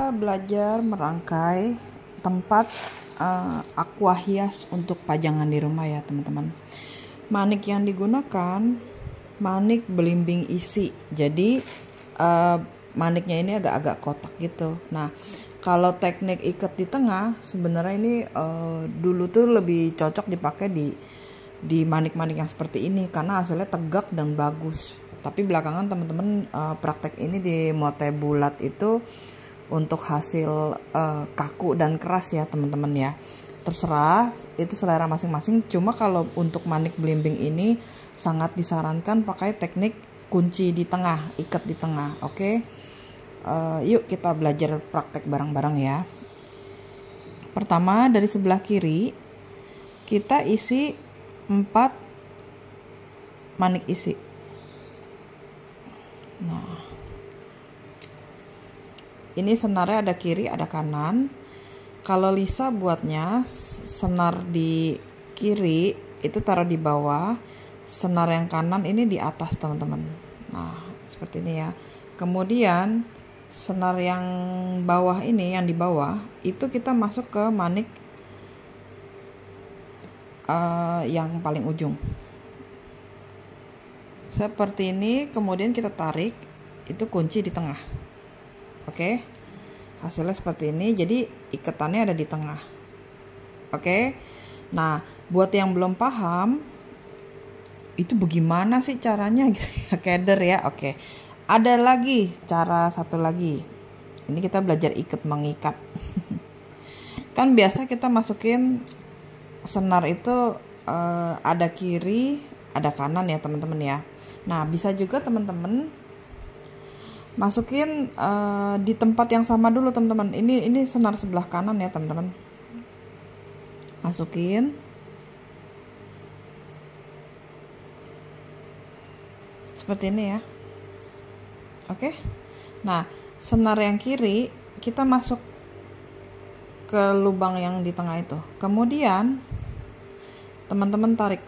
Belajar merangkai tempat aqua hias untuk pajangan di rumah ya teman-teman. Manik yang digunakan manik belimbing isi, jadi maniknya ini agak-agak kotak gitu. Nah, kalau teknik ikat di tengah sebenarnya ini dulu tuh lebih cocok dipakai di manik-manik yang seperti ini karena hasilnya tegak dan bagus. Tapi belakangan teman-teman praktek ini di motif bulat itu untuk hasil kaku dan keras ya teman-teman ya. Terserah, itu selera masing-masing. Cuma kalau untuk manik belimbing ini sangat disarankan pakai teknik kunci di tengah, ikat di tengah. Oke. Yuk kita belajar praktek bareng-bareng ya. Pertama dari sebelah kiri kita isi 4 manik isi. Nah, ini senarnya ada kiri, ada kanan. Kalau Lisa buatnya senar di kiri itu taruh di bawah, senar yang kanan ini di atas teman-teman. Nah, seperti ini ya. Kemudian senar yang bawah ini, yang di bawah itu kita masuk ke manik yang paling ujung. Seperti ini, kemudian kita tarik, itu kunci di tengah. Oke, hasilnya seperti ini. Jadi ikatannya ada di tengah. Oke, nah buat yang belum paham itu bagaimana sih caranya keder ya. Oke, ada lagi cara satu lagi. Ini kita belajar ikat mengikat. Kan biasa kita masukin senar itu ada kiri, ada kanan ya teman-teman ya. Nah, bisa juga teman-teman masukin di tempat yang sama dulu teman-teman. Ini senar sebelah kanan ya teman-teman. Masukin. Seperti ini ya. Oke. Nah, senar yang kiri kita masuk ke lubang yang di tengah itu. Kemudian teman-teman tarik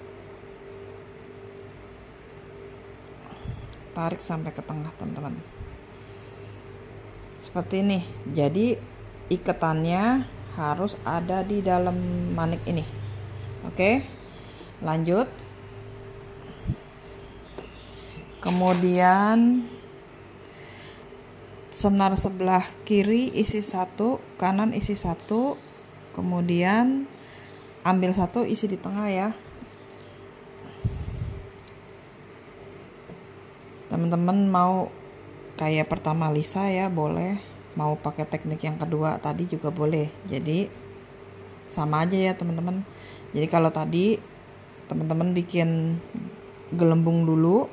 sampai ke tengah teman-teman. Seperti ini. Jadi ikatannya harus ada di dalam manik ini. Oke, lanjut. Kemudian senar sebelah kiri isi 1, kanan isi 1, kemudian ambil 1 isi di tengah ya. Teman-teman mau kayak pertama Lisa ya boleh, mau pakai teknik yang kedua tadi juga boleh. Jadi sama aja ya teman-teman. Jadi kalau tadi teman-teman bikin gelembung dulu,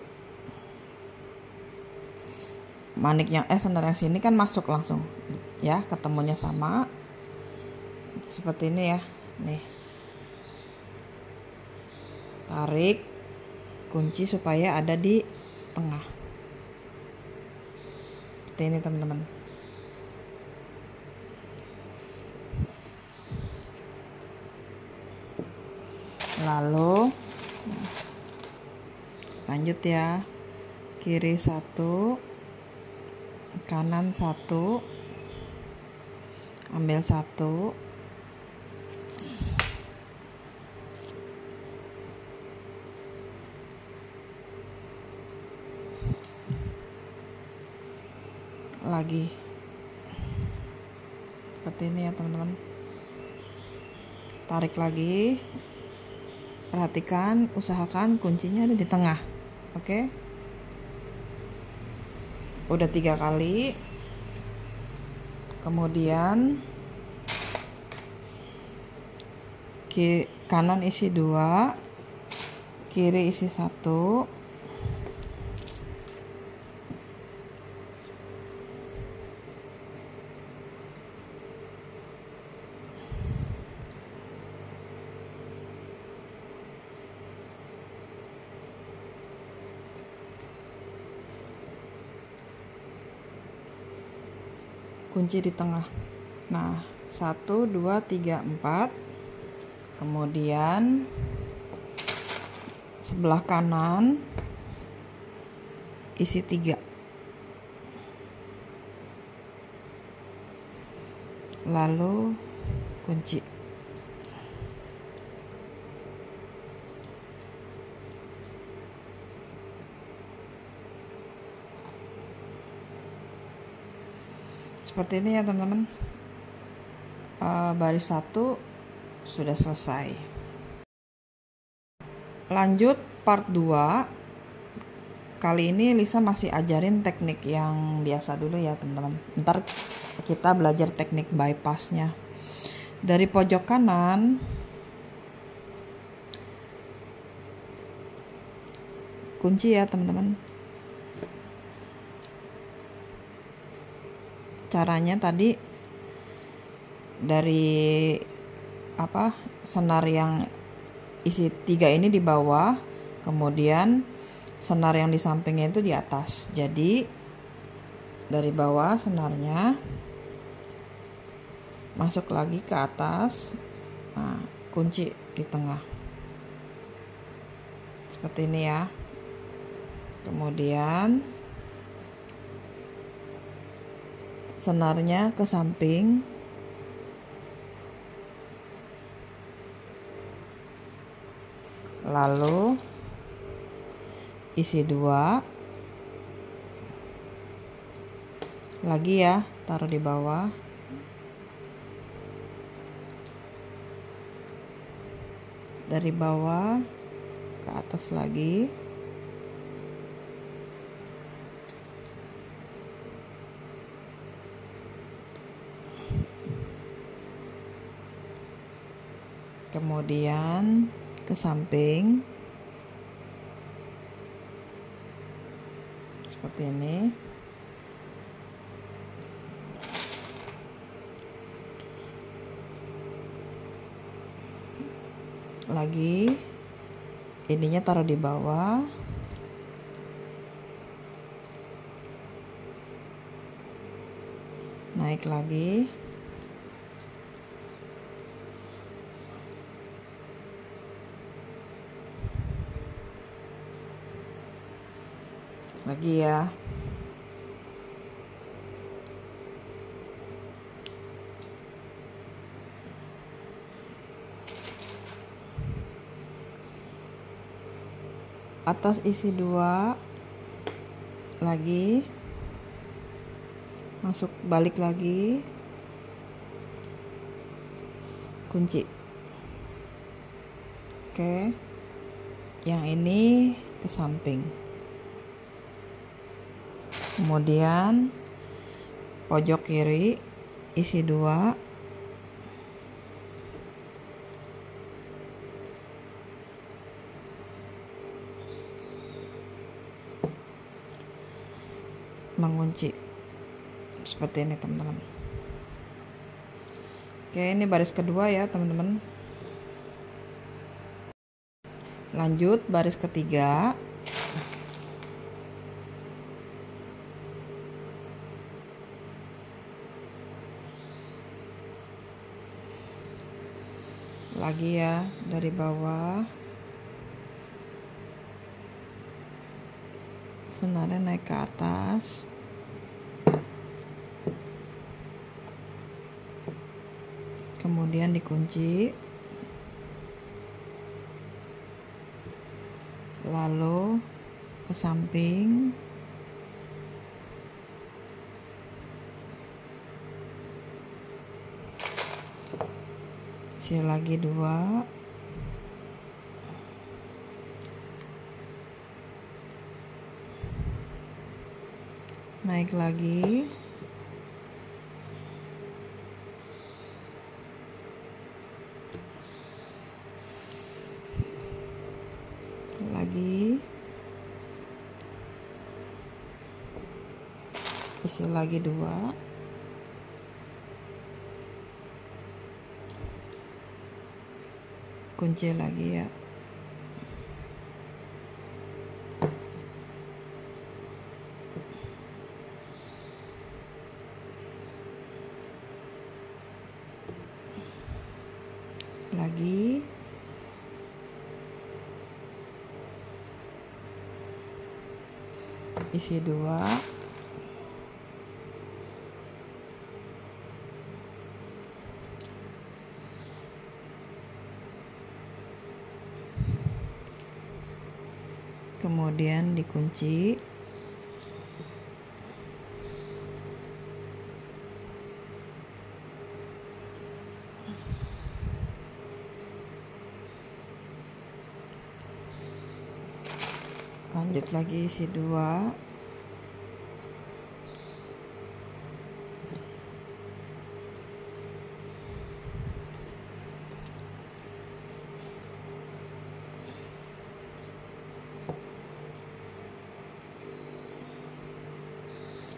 manik yang senar yang sini kan masuk langsung ya, ketemunya sama seperti ini ya. Nih, tarik kunci supaya ada di tengah seperti ini teman-teman. Lalu lanjut ya, kiri 1, kanan 1, ambil 1, lagi seperti ini ya teman-teman. Tarik lagi, perhatikan, usahakan kuncinya ada di tengah. Oke, udah 3 kali. Kemudian kanan isi 2, kiri isi 1, kunci di tengah. Nah, 1, 2, 3, 4. Kemudian sebelah kanan isi 3. lalu kunci. Seperti ini ya teman-teman. Baris 1 sudah selesai. Lanjut part 2. Kali ini Lisa masih ajarin teknik yang biasa dulu ya teman-teman. Ntar kita belajar teknik bypassnya. Dari pojok kanan kunci ya teman-teman. Caranya tadi dari senar yang isi 3 ini di bawah, kemudian senar yang di sampingnya itu di atas. Jadi dari bawah senarnya masuk lagi ke atas, kunci di tengah seperti ini ya. Kemudian senarnya ke samping, lalu isi 2 lagi ya, taruh di bawah, dari bawah ke atas lagi, kemudian ke samping seperti ini. Lagi ininya taruh di bawah, naik lagi, lagi ya. Atas isi 2 lagi, masuk balik lagi, kunci. Oke, yang ini ke samping. Kemudian pojok kiri isi 2, mengunci seperti ini teman-teman. Oke, ini baris kedua ya teman-teman. Lanjut baris ketiga. Lagi ya, dari bawah senarnya naik ke atas, kemudian dikunci, lalu ke samping, isi lagi 2, naik lagi, lagi, isi lagi 2, kunci lagi ya. Lagi, isi 2, kemudian dikunci. Lanjut lagi isi 2.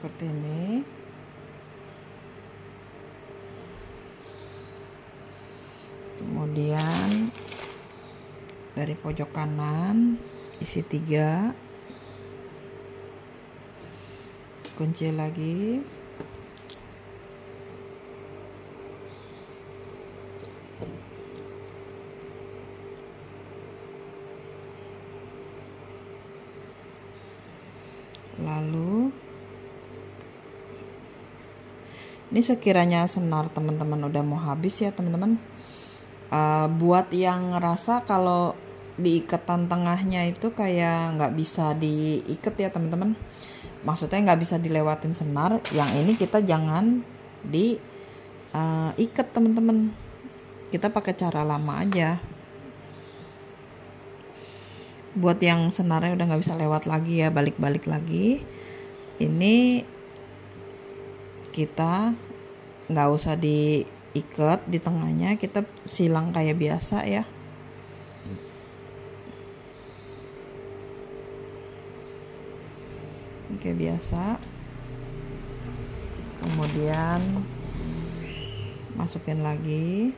Seperti ini. Kemudian dari pojok kanan isi 3, kunci lagi. Lalu ini sekiranya senar teman-teman udah mau habis ya teman-teman, buat yang ngerasa kalau diikatan tengahnya itu kayak nggak bisa diikat ya teman-teman, maksudnya nggak bisa dilewatin senar, yang ini kita jangan diikat teman-teman, kita pakai cara lama aja. Buat yang senarnya udah nggak bisa lewat lagi ya, balik-balik lagi, ini kita nggak usah diikat di tengahnya, kita silang kayak biasa ya. Kayak biasa. Kemudian masukin lagi,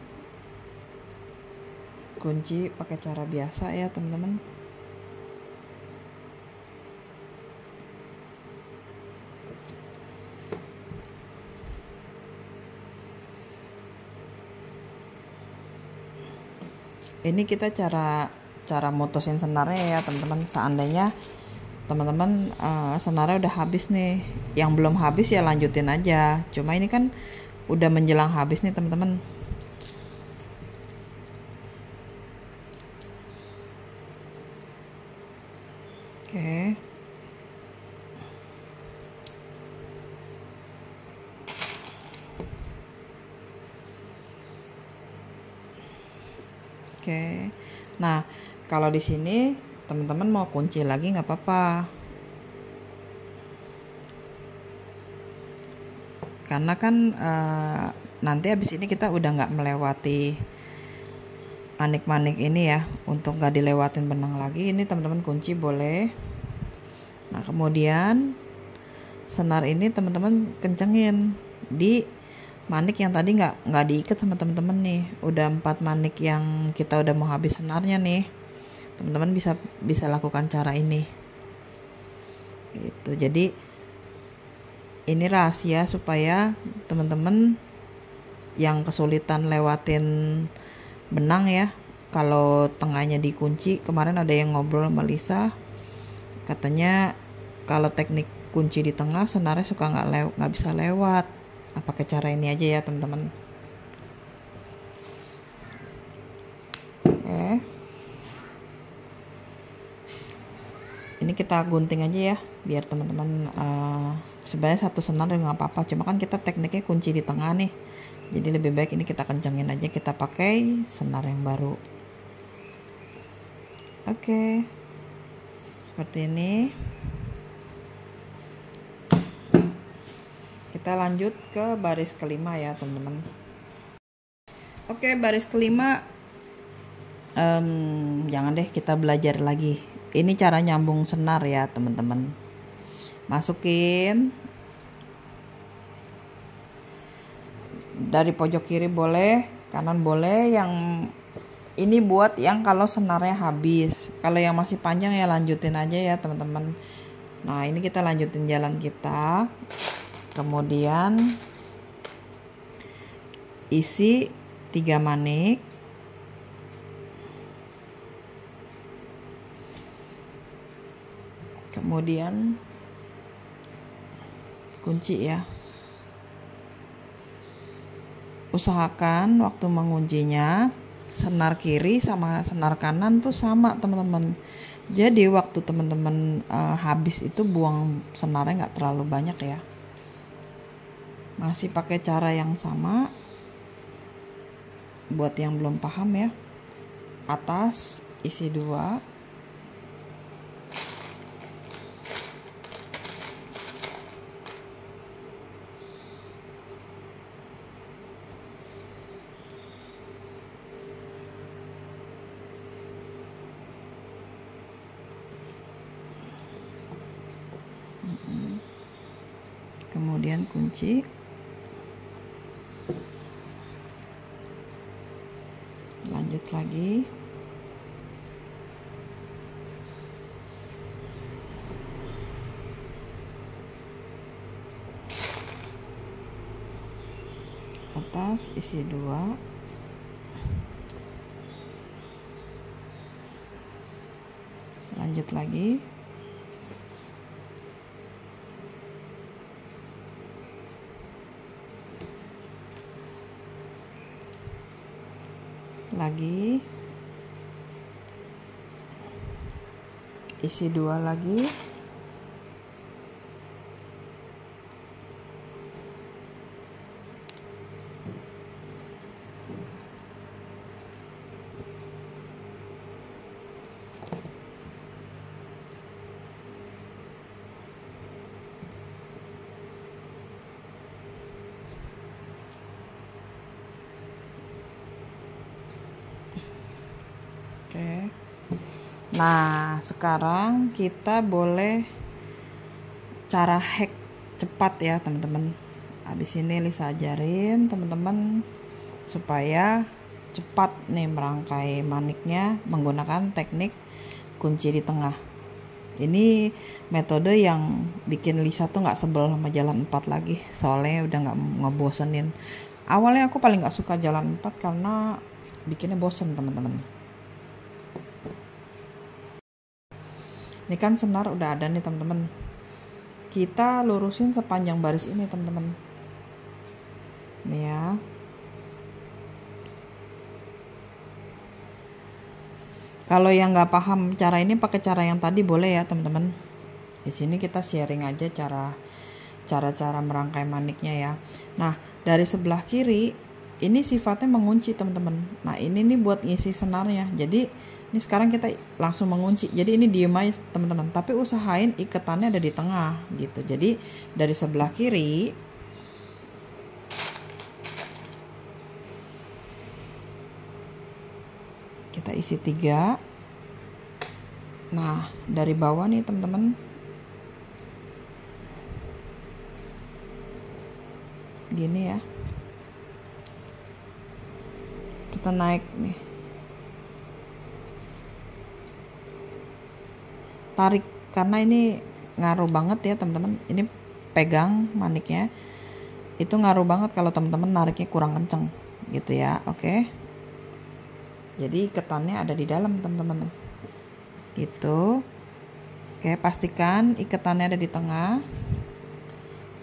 kunci pakai cara biasa ya teman-teman. Ini kita cara mutusin senarnya ya teman-teman. Seandainya teman-teman senarnya udah habis nih, yang belum habis ya lanjutin aja. Cuma ini kan udah menjelang habis nih teman-teman. Oke. Oke. Nah, kalau di sini teman-teman mau kunci lagi nggak apa-apa. Karena kan nanti habis ini kita udah nggak melewati manik-manik ini ya. Untuk nggak dilewatin benang lagi, ini teman-teman kunci boleh. Nah, kemudian senar ini teman-teman kencengin di manik yang tadi nggak diikat sama teman-teman nih. Udah 4 manik yang kita udah mau habis senarnya nih, teman-teman bisa lakukan cara ini gitu. Jadi ini rahasia supaya teman-teman yang kesulitan lewatin benang ya, kalau tengahnya dikunci. Kemarin ada yang ngobrol sama Lisa, katanya kalau teknik kunci di tengah senarnya suka nggak bisa lewat. Pakai cara ini aja ya teman-teman. Ini kita gunting aja ya, biar teman-teman sebenarnya satu senar nggak apa-apa. Cuma kan kita tekniknya kunci di tengah nih, jadi lebih baik ini kita kencengin aja, kita pakai senar yang baru. Oke, seperti ini. Kita lanjut ke baris kelima ya teman-teman. Oke, baris kelima jangan deh, kita belajar lagi. Ini cara nyambung senar ya teman-teman. Masukin dari pojok kiri boleh, kanan boleh. Yang ini buat yang kalau senarnya habis. Kalau yang masih panjang ya lanjutin aja ya teman-teman. Nah, ini kita lanjutin jalan kita. Kemudian isi 3 manik. Kemudian kunci ya. Usahakan waktu menguncinya senar kiri sama senar kanan tuh sama teman-teman. Jadi waktu teman-teman habis itu buang senarnya nggak terlalu banyak ya. Masih pakai cara yang sama. Buat yang belum paham ya, atas isi 2, kemudian kunci, lanjut lagi, atas isi 2, lanjut lagi, lagi, isi 2 lagi, oke. Nah, sekarang kita boleh cara hack cepat ya teman-teman. Habis ini Lisa ajarin teman-teman supaya cepat nih merangkai maniknya menggunakan teknik kunci di tengah. Ini metode yang bikin Lisa tuh nggak sebel sama jalan 4 lagi, soalnya udah nggak ngebosenin. Awalnya aku paling nggak suka jalan 4 karena bikinnya bosen teman-teman. Ini kan senar udah ada nih teman-teman. Kita lurusin sepanjang baris ini teman-teman. Nih ya. Kalau yang nggak paham cara ini pakai cara yang tadi boleh ya teman-teman. Di sini kita sharing aja cara merangkai maniknya ya. Nah, dari sebelah kiri ini sifatnya mengunci teman-teman. Nah, ini nih buat ngisi senarnya. Jadi ini sekarang kita langsung mengunci. Jadi ini diem aja teman-teman. Tapi usahain ikatannya ada di tengah gitu. Jadi dari sebelah kiri kita isi 3. Nah, dari bawah nih teman-teman. Gini ya. Kita naik nih. Tarik karena ini ngaruh banget ya teman-teman. Ini pegang maniknya. Itu ngaruh banget kalau teman-teman nariknya kurang kenceng gitu ya. Oke. Jadi iketannya ada di dalam teman-teman. Gitu. Oke, pastikan iketannya ada di tengah.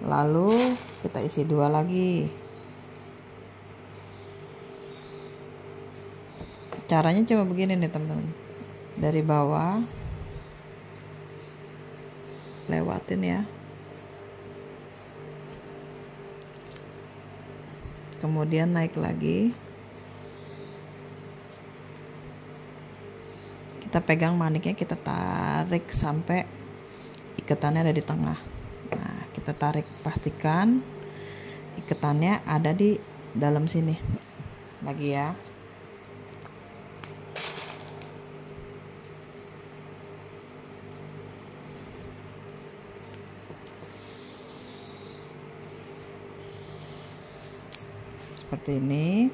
Lalu kita isi 2 lagi. Caranya coba begini nih teman-teman. Dari bawah lewatin ya. Kemudian naik lagi. Kita pegang maniknya, kita tarik sampai ikatannya ada di tengah. Nah, kita tarik, pastikan ikatannya ada di dalam sini. Lagi ya. Seperti ini.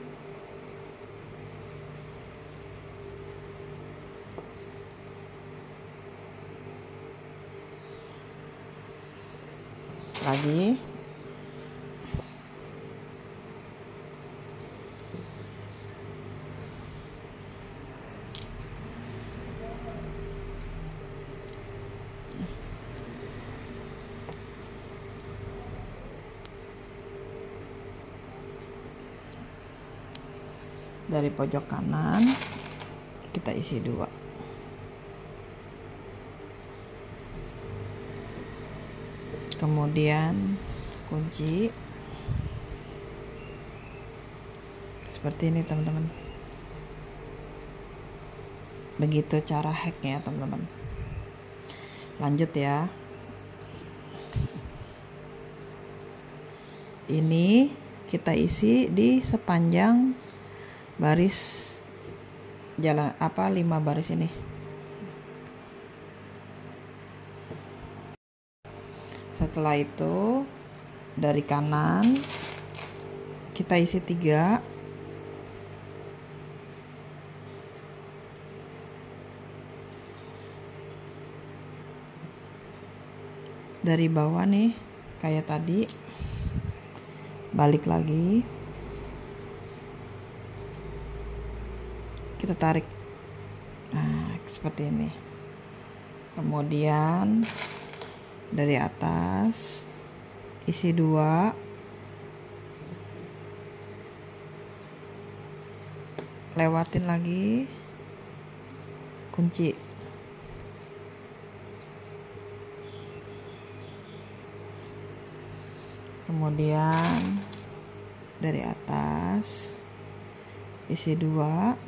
Lagi. Dari pojok kanan kita isi 2. kemudian kunci seperti ini teman-teman. Begitu cara hacknya teman-teman. Lanjut ya. Ini kita isi di sepanjang baris jalan 5 baris ini. Setelah itu dari kanan kita isi 3. Dari bawah nih kayak tadi, balik lagi, kita tarik, nah seperti ini. Kemudian dari atas isi 2, lewatin lagi, kunci. Kemudian dari atas isi 2,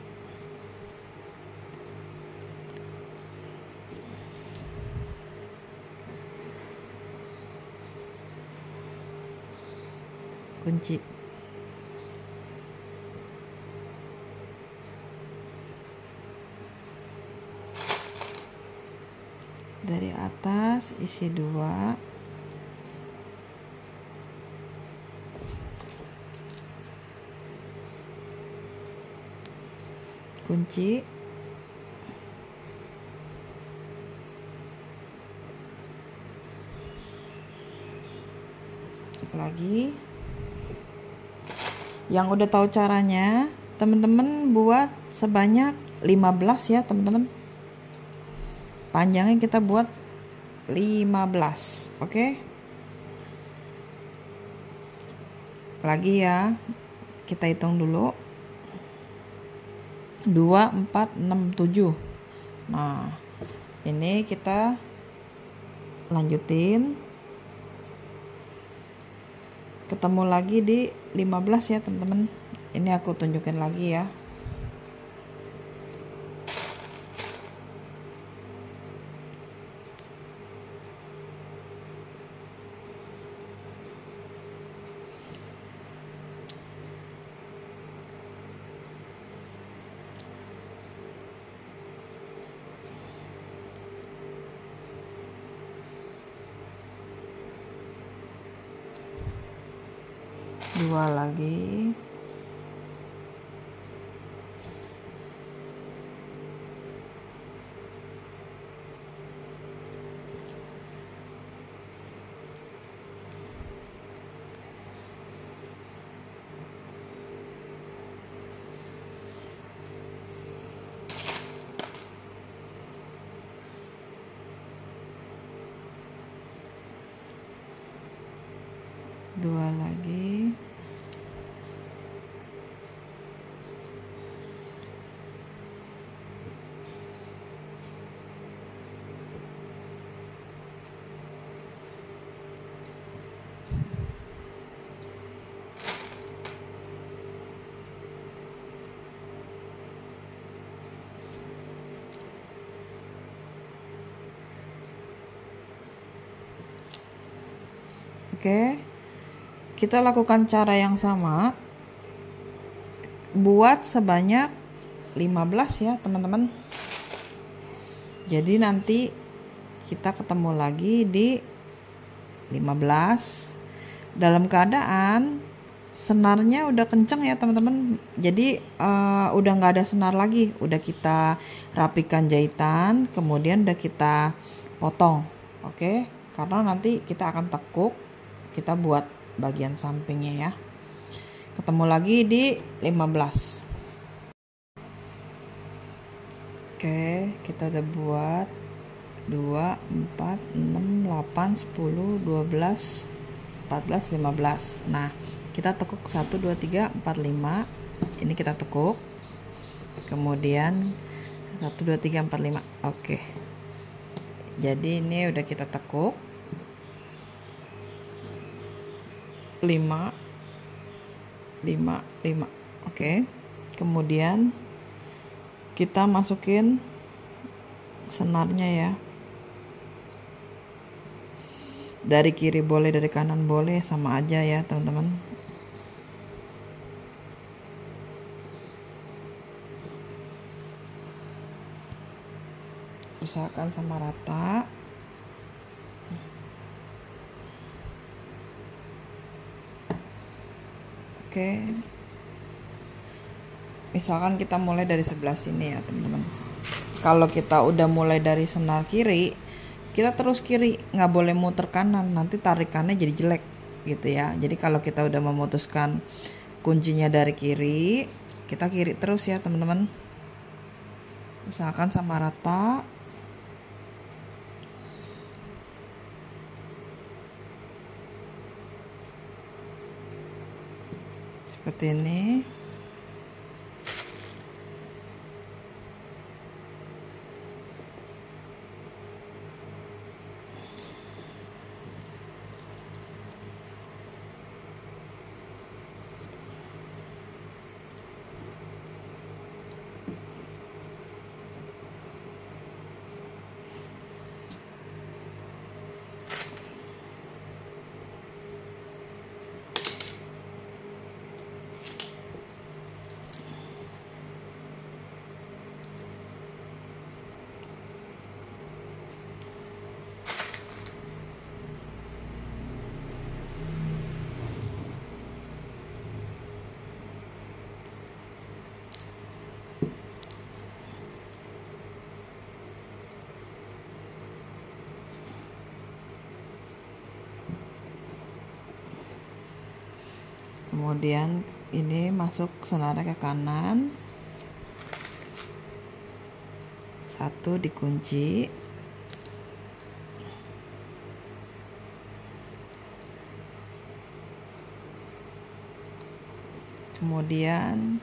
kunci. Dari atas isi 2, kunci. Lagi. Yang udah tahu caranya, teman-teman buat sebanyak 15 ya teman-teman. Panjangnya kita buat 15, oke? Lagi ya, kita hitung dulu. 2, 4, 6, 7. Nah, ini kita lanjutin. Ketemu lagi di 15 ya teman-teman. Ini aku tunjukin lagi ya. Dua lagi. Dua lagi. Oke. Kita lakukan cara yang sama. Buat sebanyak 15 ya, teman-teman. Jadi nanti kita ketemu lagi di 15 dalam keadaan senarnya udah kenceng ya teman-teman. Jadi udah nggak ada senar lagi, udah kita rapikan jahitan, kemudian udah kita potong. Oke, karena nanti kita akan tekuk, kita buat bagian sampingnya ya. Ketemu lagi di 15. Oke, kita udah buat 2, 4, 6, 8, 10, 12, 14, 15. Nah, kita tekuk 1, 2, 3, 4, 5. Ini kita tekuk. Kemudian 1, 2, 3, 4, 5. Oke. Jadi ini udah kita tekuk. 5 5 5. Oke. Kemudian kita masukin senarnya ya. Dari kiri boleh, dari kanan boleh, sama aja ya teman-teman. Usahakan sama rata. Oke. Misalkan kita mulai dari sebelah sini ya teman-teman. Kalau kita udah mulai dari senar kiri, kita terus kiri, nggak boleh muter kanan, nanti tarikannya jadi jelek gitu ya. Jadi kalau kita udah memutuskan kuncinya dari kiri, kita kiri terus ya teman-teman. Usahakan sama rata. Seperti ini. Kemudian ini masuk senarnya ke kanan, 1 dikunci, kemudian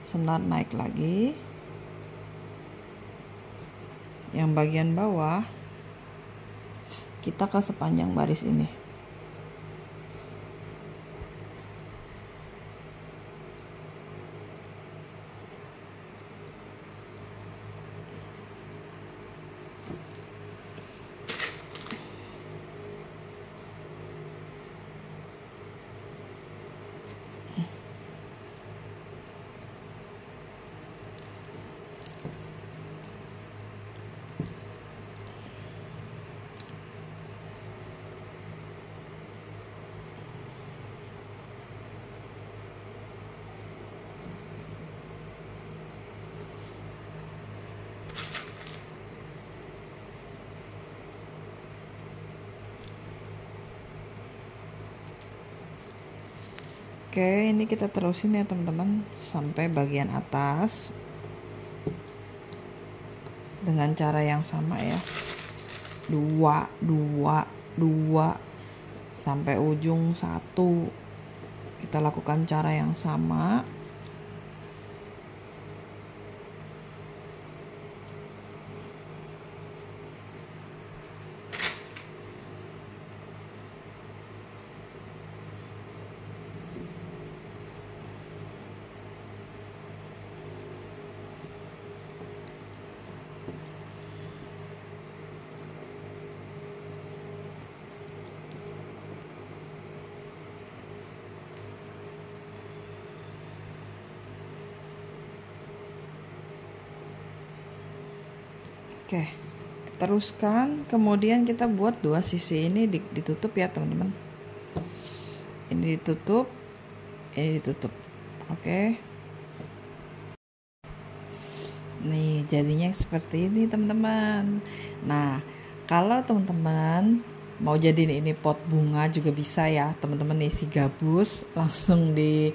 senar naik lagi, yang bagian bawah kita ke sepanjang baris ini. Oke, ini kita terusin ya teman-teman sampai bagian atas dengan cara yang sama ya. 2 2 2 sampai ujung 1. Kita lakukan cara yang sama. Oke, teruskan. Kemudian kita buat 2 sisi ini ditutup ya teman-teman. Ini ditutup, ini ditutup. Oke. Nih jadinya seperti ini teman-teman. Nah, kalau teman-teman mau jadiin ini pot bunga juga bisa ya teman-teman, isi gabus langsung di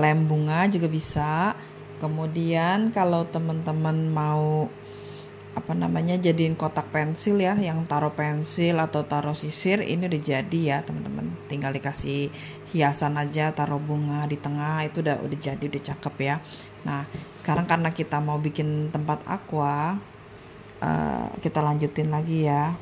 lem bunga juga bisa. Kemudian kalau teman-teman mau jadiin kotak pensil ya, yang taruh pensil atau taruh sisir, ini udah jadi ya teman-teman. Tinggal dikasih hiasan aja, taruh bunga di tengah, itu udah jadi, udah cakep ya. Nah, sekarang karena kita mau bikin tempat aqua, kita lanjutin lagi ya.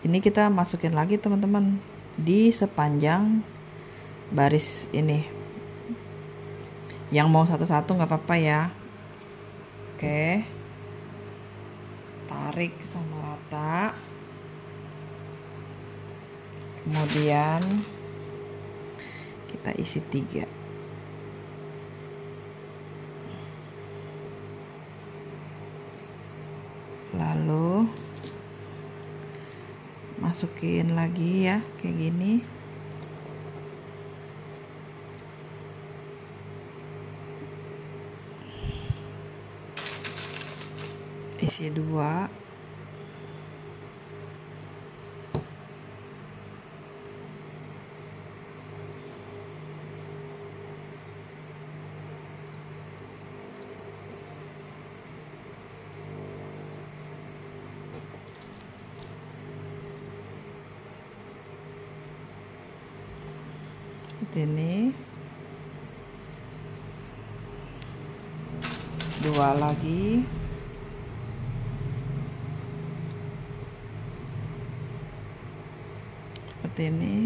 Ini kita masukin lagi teman-teman di sepanjang baris ini. Yang mau satu-satu nggak apa-apa ya. Oke, tarik sama rata. Kemudian kita isi 3. Lalu masukin lagi ya, kayak gini. Isi 2. Seperti ini. 2 lagi. Seperti ini.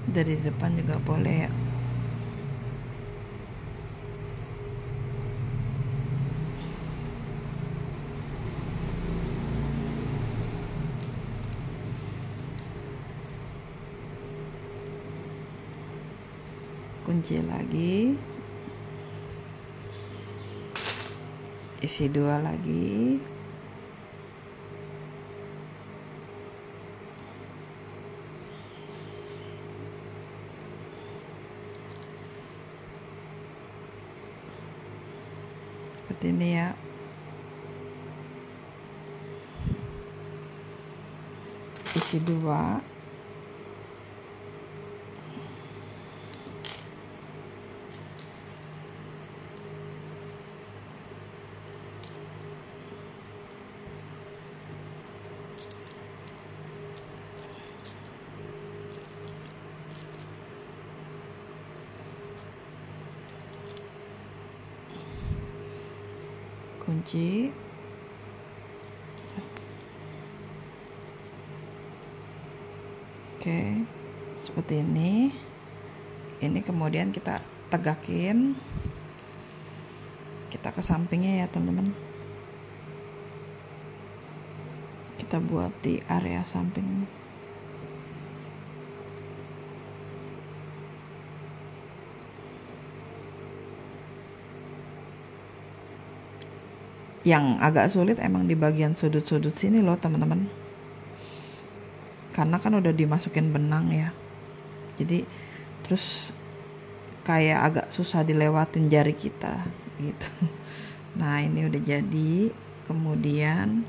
Dari depan juga boleh ya. Kunci lagi, isi 2 lagi, seperti ini ya. Isi 2. Kunci. Oke, seperti ini. Ini kemudian kita tegakin. Kita ke sampingnya ya teman-teman. Kita buat di area samping. Yang agak sulit emang di bagian sudut-sudut sini loh teman-teman, karena kan udah dimasukin benang ya, jadi terus kayak agak susah dilewatin jari kita gitu. Nah ini udah jadi. Kemudian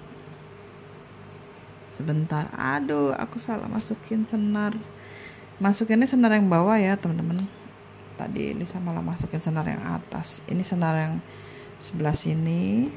sebentar, aduh aku salah masukin senar. Masukinnya senar yang bawah ya teman-teman. Tadi Lisa malah masukin senar yang atas. Ini senar yang sebelah sini.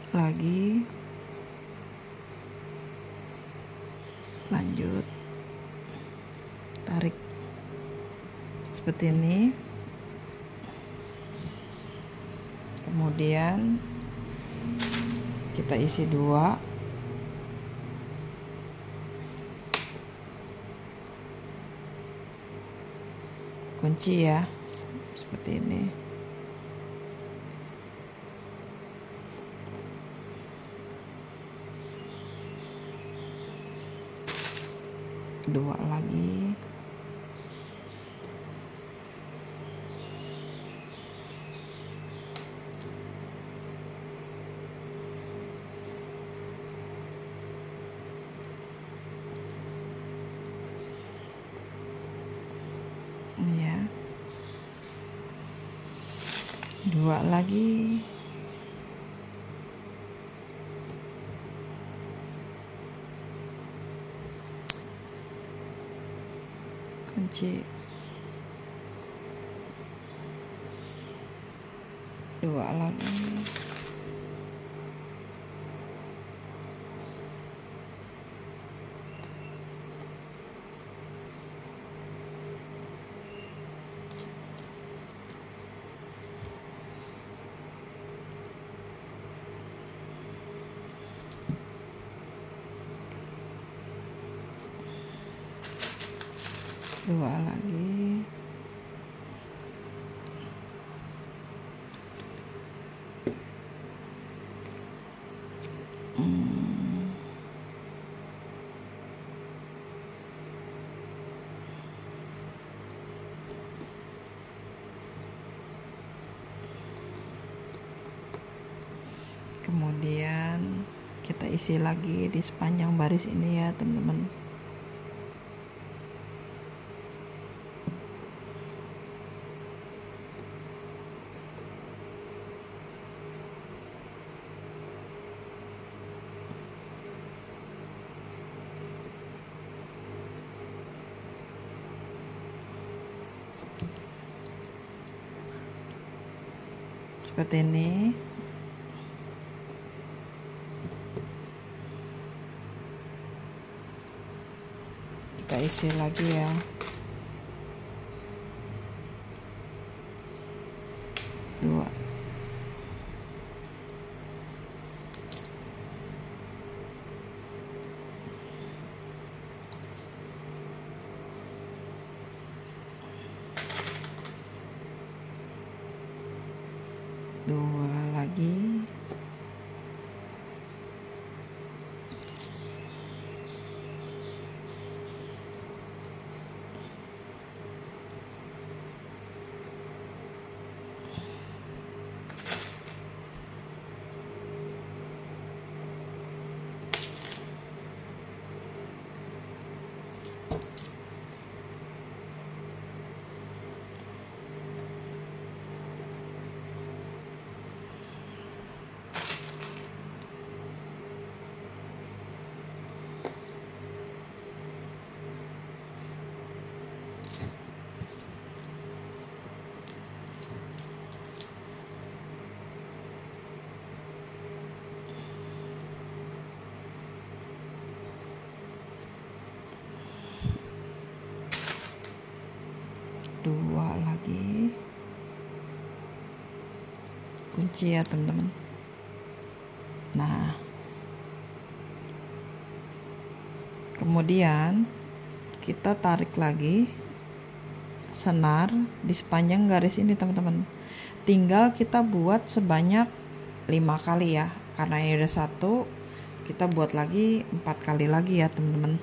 Lagi, lanjut, tarik seperti ini. Kemudian kita isi 2. Kunci ya, seperti ini. Dua lagi. 2 lagi, kunci, 2 lagi, dua lagi, kemudian kita isi lagi di sepanjang baris ini ya teman-teman. Seperti ini. Kita isi lagi ya. Dua. Dua lagi. Dua lagi, kunci ya teman-teman. Nah, kemudian kita tarik lagi senar di sepanjang garis ini teman-teman. Tinggal kita buat sebanyak 5 kali ya, karena ini udah 1, kita buat lagi 4 kali lagi ya teman-teman.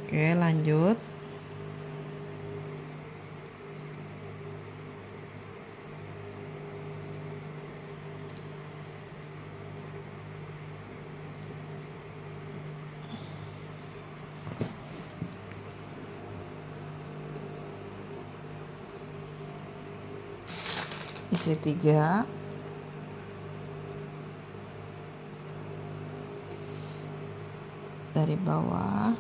Oke, lanjut. Isi 3, dari bawah,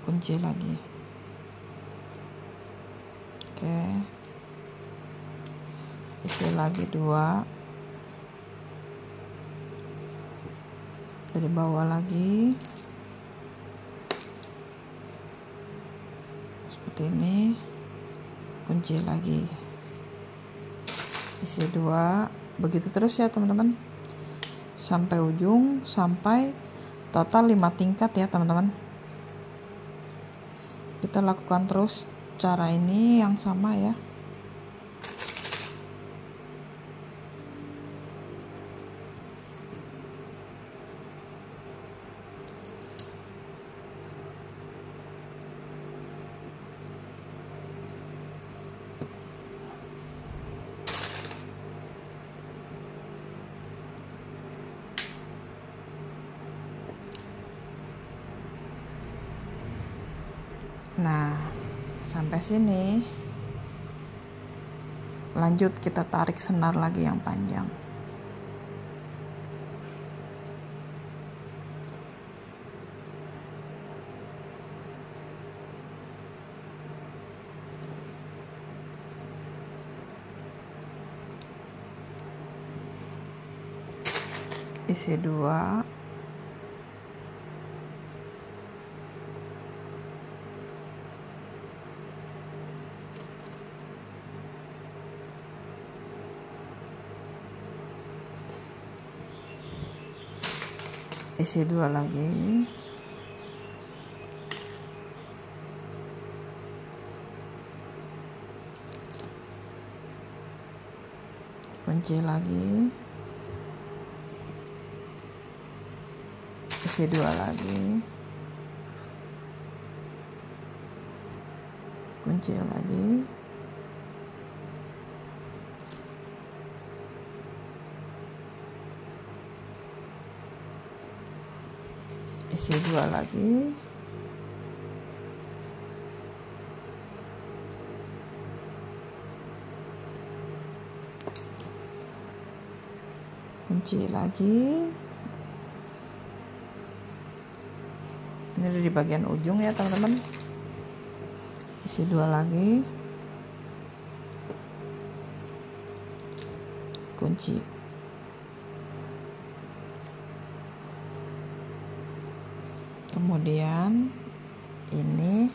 kunci lagi. Oke, isi lagi 2, dari bawah lagi, seperti ini, kunci lagi, isi 2, begitu terus ya teman-teman sampai ujung, sampai total 5 tingkat ya teman-teman. Kita lakukan terus cara ini yang sama ya. Nah, sampai sini Lanjut kita tarik senar lagi yang panjang. Isi 2. Isi 2 lagi. Kunci lagi. Isi 2 lagi. Kunci lagi. Isi 2 lagi. Kunci lagi. Ini udah di bagian ujung ya teman-teman. Isi 2 lagi. Kunci. Kemudian ini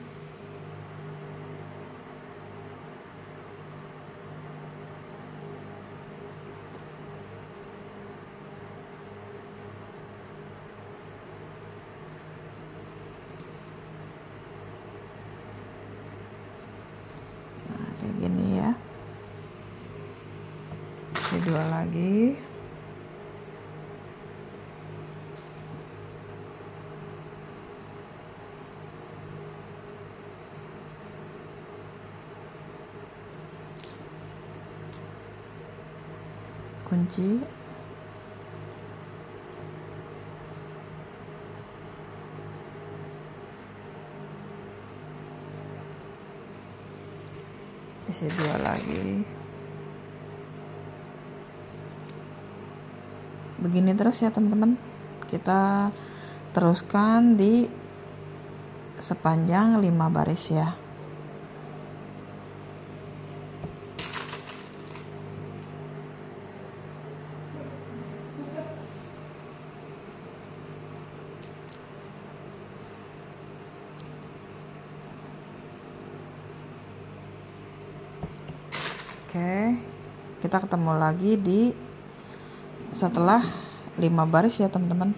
kayak gini ya. Isi 2 lagi. Kunci. Isi 2 lagi. Begini terus ya teman-teman. Kita teruskan di sepanjang 5 baris ya. Oke, kita ketemu lagi di setelah 5 baris ya teman-teman.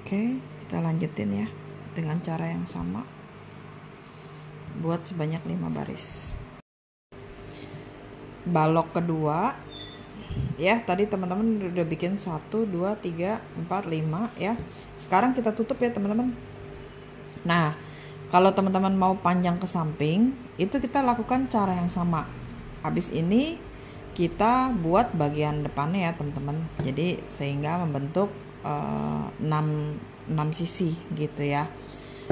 Oke, kita lanjutin ya dengan cara yang sama. Buat sebanyak 5 baris. Balok kedua ya, tadi teman-teman udah bikin 1, 2, 3, 4, 5 ya. Sekarang kita tutup ya teman-teman. Nah, kalau teman-teman mau panjang ke samping, itu kita lakukan cara yang sama. Habis ini kita buat bagian depannya ya teman-teman. Jadi sehingga membentuk 6 sisi gitu ya.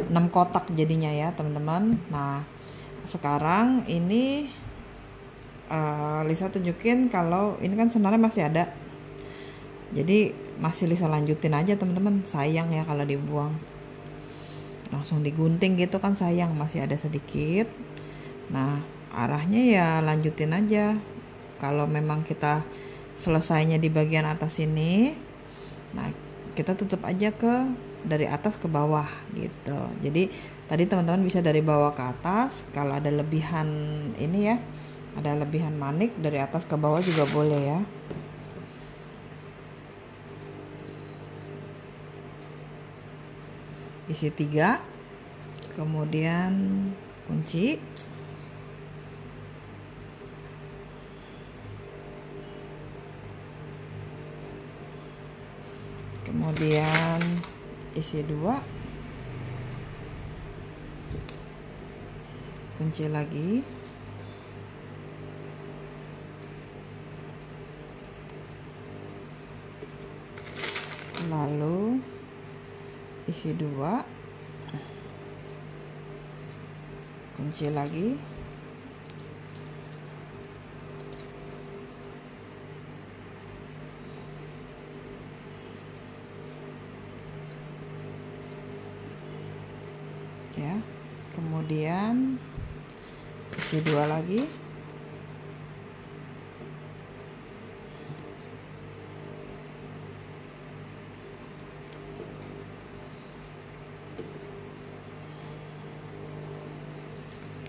6 kotak jadinya ya teman-teman. Nah, sekarang ini Lisa tunjukin kalau ini kan senarnya masih ada, jadi masih Lisa lanjutin aja teman-teman. Sayang ya kalau dibuang, langsung digunting gitu kan sayang, masih ada sedikit. Nah, arahnya ya lanjutin aja. Kalau memang kita selesainya di bagian atas ini, nah kita tutup aja dari atas ke bawah gitu. Jadi tadi teman-teman bisa dari bawah ke atas. Kalau ada lebihan ini ya, ada lebihan manik dari atas ke bawah juga boleh ya. Isi 3, kemudian kunci, kemudian isi 2, kunci lagi, lalu isi 2, kunci lagi, ya. Kemudian isi 2 lagi,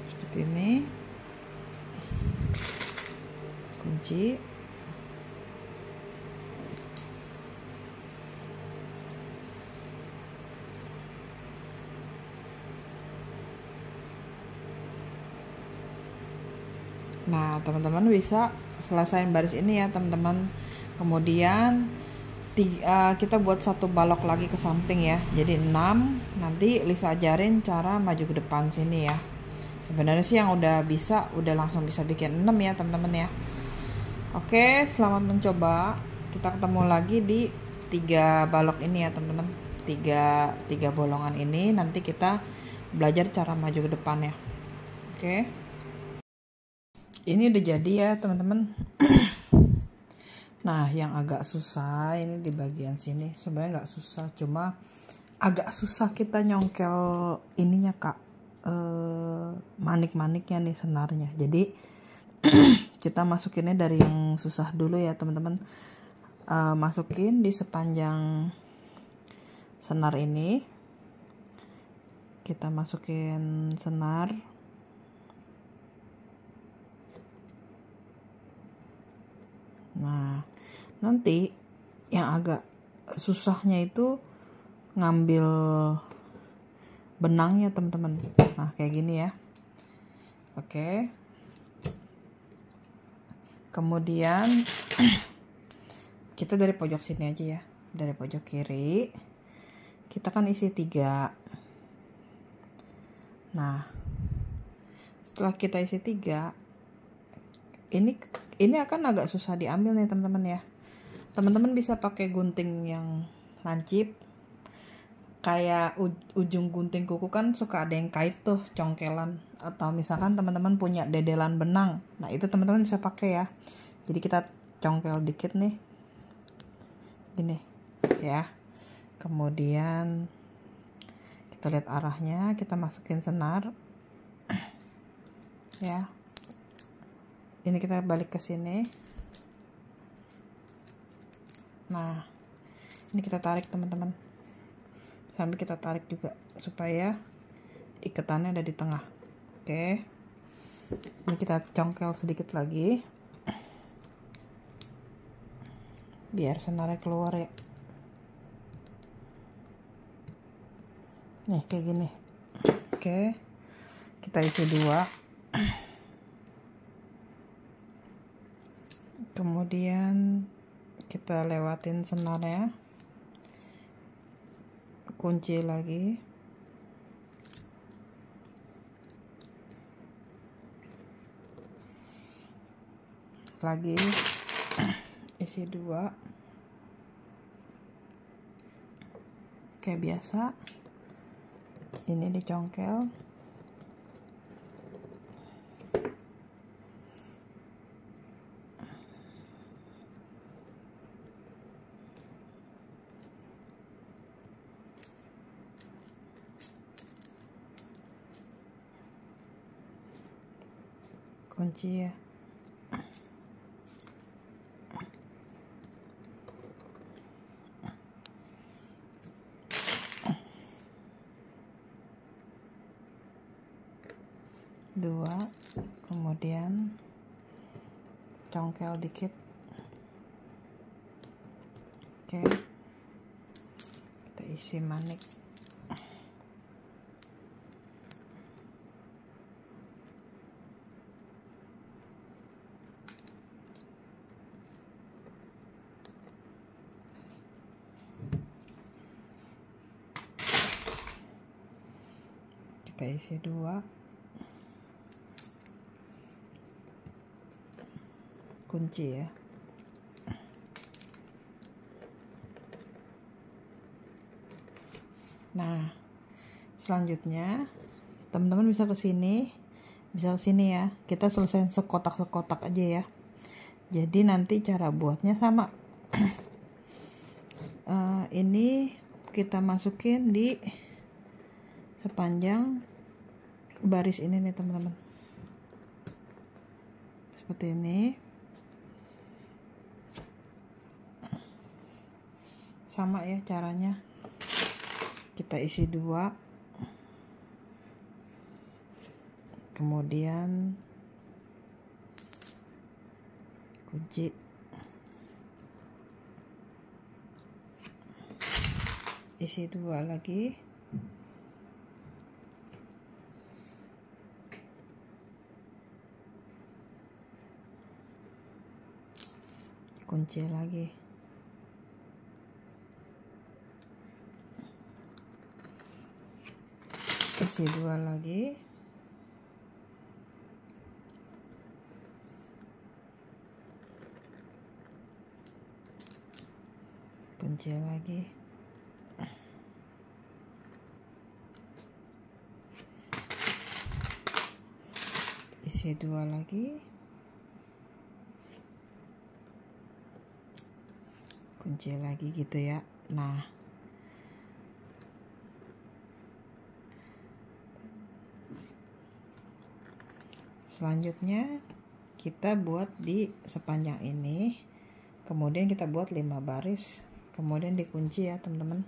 seperti ini, kunci, nah teman-teman bisa selesaiin baris ini ya teman-teman. Kemudian kita buat satu balok lagi ke samping ya, jadi 6. Nanti Lisa ajarin cara maju ke depan sini ya. Sebenarnya sih yang udah langsung bisa bikin 6 ya teman-teman ya. Oke, selamat mencoba. Kita ketemu lagi di 3 balok ini ya teman-teman. 3 bolongan ini nanti kita belajar cara maju ke depan ya. Oke, ini udah jadi ya teman-teman. Nah, yang agak susah ini di bagian sini. Sebenarnya nggak susah, cuma agak susah kita nyongkel ininya kak, manik-maniknya nih, senarnya. Jadi kita masukinnya dari yang susah dulu ya teman-teman. Masukin di sepanjang senar ini. Kita masukin senar. Nah, nanti yang agak susahnya itu ngambil benangnya teman-teman. Nah, kayak gini ya. Oke. Kemudian kita dari pojok sini aja ya. Dari pojok kiri. Kita kan isi 3. Nah, setelah kita isi 3, ini akan agak susah diambil nih teman-teman ya. Teman-teman bisa pakai gunting yang lancip. Kayak ujung gunting kuku kan suka ada yang kait tuh, congkelan. Atau misalkan teman-teman punya dedelan benang. Nah, itu teman-teman bisa pakai ya. Jadi kita congkel dikit nih. Gini ya. Kemudian kita lihat arahnya, kita masukin senar. Ya. Ini kita balik ke sini. Nah, ini kita tarik teman-teman. Sambil kita tarik juga supaya ikatannya ada di tengah. Oke. Ini kita congkel sedikit lagi. Biar senarnya keluar ya. Nih kayak gini. Oke. Kita isi 2. Kemudian kita lewatin senarnya, kunci lagi, isi 2 kayak biasa. Ini dicongkel. Kunci ya. Dua, kemudian congkel dikit. Oke, kita isi manik. Kita isi 2, kunci ya. Nah, selanjutnya teman-teman bisa ke sini ya. Kita selesaiin sekotak-sekotak aja ya. Jadi nanti cara buatnya sama. Ini kita masukin di sepanjang baris ini nih teman-teman. Seperti ini. Sama ya caranya. Kita isi 2. Kemudian kunci. Isi 2 lagi. Kunci lagi. Isi 2 lagi. Kunci lagi. Isi 2 lagi. Kunci lagi gitu ya. Nah, selanjutnya kita buat di sepanjang ini, kemudian kita buat 5 baris, kemudian dikunci ya teman-teman.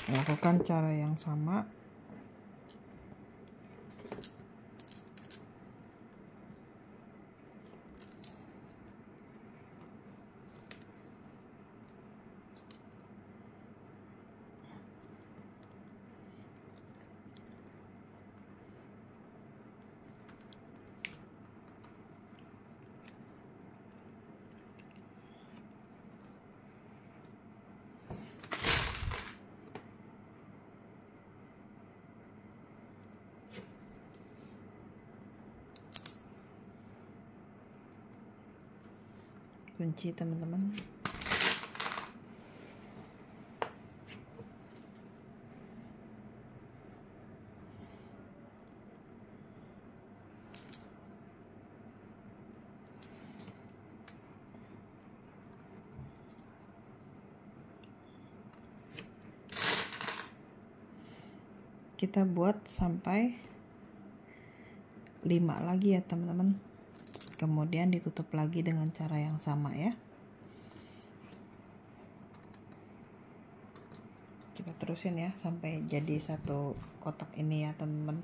Lakukan cara yang sama. Kunci teman-teman. Kita buat sampai 5 lagi ya teman-teman. Kemudian ditutup lagi dengan cara yang sama ya. Kita terusin ya sampai jadi satu kotak ini ya teman-teman.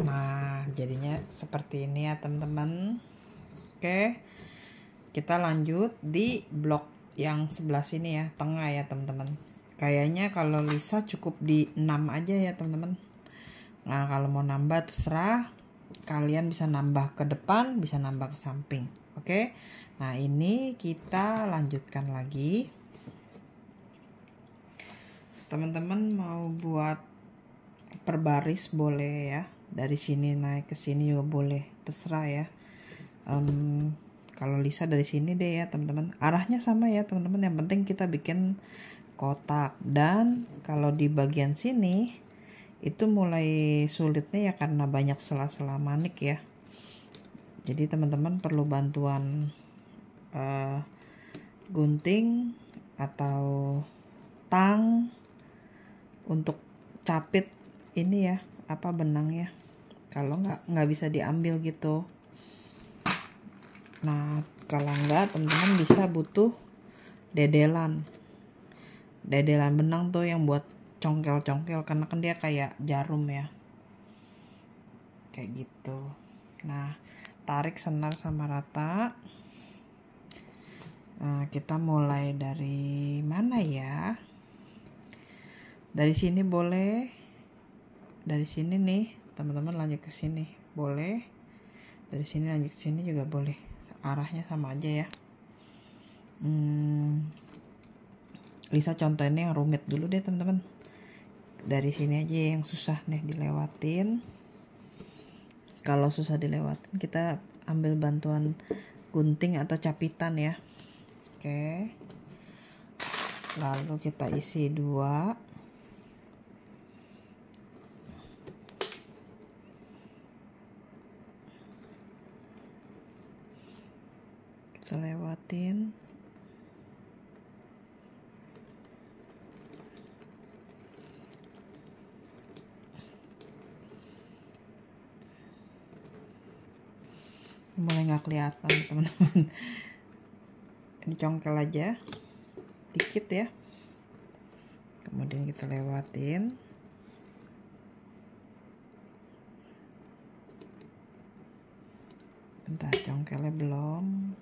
Nah, jadinya seperti ini ya teman-teman. Oke, kita lanjut di blok yang sebelah sini ya, tengah ya teman-teman. Kayaknya kalau Lisa cukup di 6 aja ya teman-teman. Nah, kalau mau nambah terserah, kalian bisa nambah ke depan, bisa nambah ke samping. Oke. Nah, ini kita lanjutkan lagi. Teman-teman mau buat per baris boleh ya. Dari sini naik ke sini juga boleh, terserah ya. Kalau Lisa dari sini deh ya teman-teman. Arahnya sama ya teman-teman. Yang penting kita bikin kotak. Dan kalau di bagian sini itu mulai sulitnya ya karena banyak sela-sela manik ya. Jadi teman-teman perlu bantuan gunting atau tang untuk capit ini ya, apa benangnya. Kalau nggak bisa diambil gitu. Nah, kalau nggak teman-teman bisa butuh dedelan benang tuh yang buat congkel-congkel, karena kan dia kayak jarum ya, kayak gitu. Nah, tarik senar sama rata. Nah, kita mulai dari mana ya? Dari sini boleh, dari sini nih teman-teman lanjut ke sini boleh, dari sini lanjut ke sini juga boleh, arahnya sama aja ya. Lisa contohnya yang rumit dulu deh teman-teman. Dari sini aja yang susah nih dilewatin. Kalau susah dilewatin, kita ambil bantuan gunting atau capitan ya. Oke. Lalu kita isi 2. Kita lewatin. Mulai nggak kelihatan teman-teman. Ini congkel aja dikit ya, kemudian kita lewatin. Bentar, congkelnya belum.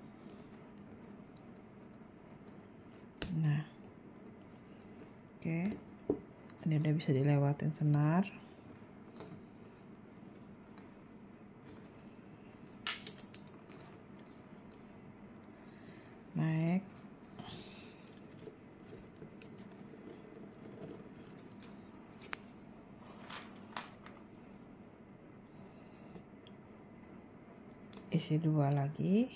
Nah, oke, ini udah bisa dilewatin senar. Naik. Isi 2 lagi.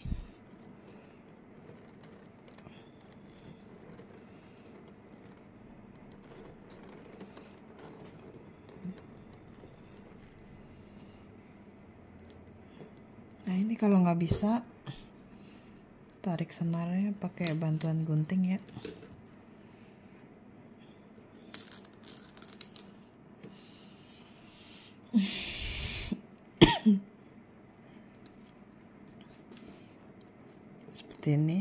Nah, ini kalau nggak bisa, tarik senarnya pakai bantuan gunting ya. Seperti ini.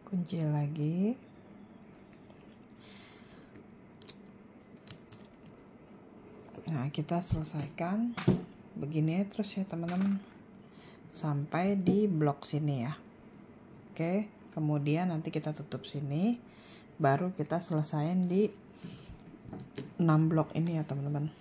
Kunci lagi. Nah, kita selesaikan begini terus ya teman-teman, sampai di blok sini ya. Oke, kemudian nanti kita tutup sini, baru kita selesain di 6 blok ini ya teman-teman.